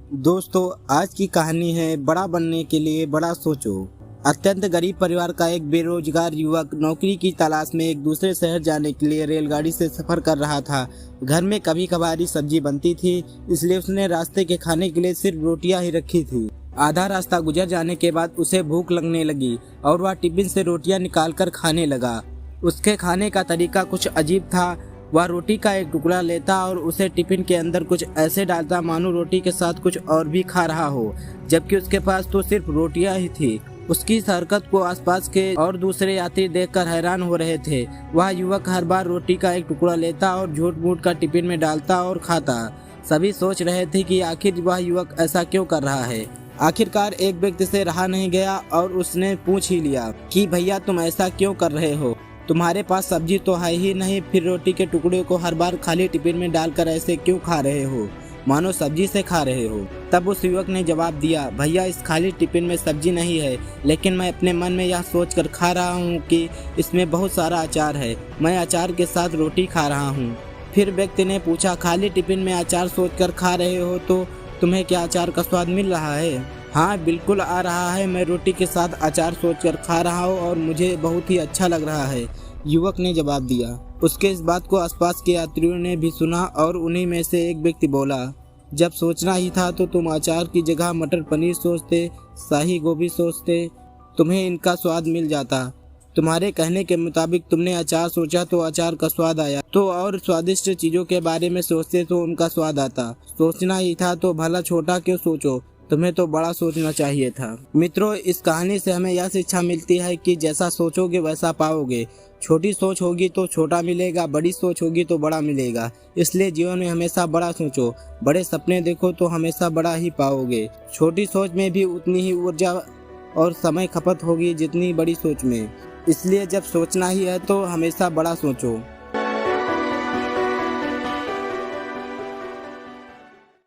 दोस्तों, आज की कहानी है बड़ा बनने के लिए बड़ा सोचो। अत्यंत गरीब परिवार का एक बेरोजगार युवक नौकरी की तलाश में एक दूसरे शहर जाने के लिए रेलगाड़ी से सफर कर रहा था। घर में कभी कभारी सब्जी बनती थी, इसलिए उसने रास्ते के खाने के लिए सिर्फ रोटियां ही रखी थी। आधा रास्ता गुजर जाने के बाद उसे भूख लगने लगी और वह टिफिन से रोटियां निकालकर खाने लगा। उसके खाने का तरीका कुछ अजीब था। वह रोटी का एक टुकड़ा लेता और उसे टिफिन के अंदर कुछ ऐसे डालता मानो रोटी के साथ कुछ और भी खा रहा हो, जबकि उसके पास तो सिर्फ रोटियां ही थी। उसकी इस हरकत को आसपास के और दूसरे यात्री देखकर हैरान हो रहे थे। वह युवक हर बार रोटी का एक टुकड़ा लेता और झूठ मूठ का टिफिन में डालता और खाता। सभी सोच रहे थे कि आखिर वह युवक ऐसा क्यों कर रहा है। आखिरकार एक व्यक्ति से रहा नहीं गया और उसने पूछ ही लिया कि भैया, तुम ऐसा क्यों कर रहे हो? तुम्हारे पास सब्जी तो है ही नहीं, फिर रोटी के टुकड़े को हर बार खाली टिफिन में डालकर ऐसे क्यों खा रहे हो, मानो सब्जी से खा रहे हो। तब उस युवक ने जवाब दिया, भैया, इस खाली टिफिन में सब्जी नहीं है, लेकिन मैं अपने मन में यह सोचकर खा रहा हूँ कि इसमें बहुत सारा अचार है। मैं अचार के साथ रोटी खा रहा हूँ। फिर व्यक्ति ने पूछा, खाली टिफिन में अचार सोचकर खा रहे हो तो तुम्हें क्या अचार का स्वाद मिल रहा है? हाँ, बिल्कुल आ रहा है। मैं रोटी के साथ अचार सोचकर खा रहा हूँ और मुझे बहुत ही अच्छा लग रहा है, युवक ने जवाब दिया। उसके इस बात को आसपास के यात्रियों ने भी सुना और उन्हीं में से एक व्यक्ति बोला, जब सोचना ही था तो तुम अचार की जगह मटर पनीर सोचते, शाही गोभी सोचते, तुम्हें इनका स्वाद मिल जाता। तुम्हारे कहने के मुताबिक तुमने अचार सोचा तो अचार का स्वाद आया, तो और स्वादिष्ट चीजों के बारे में सोचते तो उनका स्वाद आता। सोचना ही था तो भला छोटा क्यों सोचो, तुम्हें तो बड़ा सोचना चाहिए था। मित्रों, इस कहानी से हमें यह शिक्षा मिलती है कि जैसा सोचोगे वैसा पाओगे। छोटी सोच होगी तो छोटा मिलेगा, बड़ी सोच होगी तो बड़ा मिलेगा। इसलिए जीवन में हमेशा बड़ा सोचो, बड़े सपने देखो तो हमेशा बड़ा ही पाओगे। छोटी सोच में भी उतनी ही ऊर्जा और समय खपत होगी जितनी बड़ी सोच में। इसलिए जब सोचना ही है तो हमेशा बड़ा सोचो।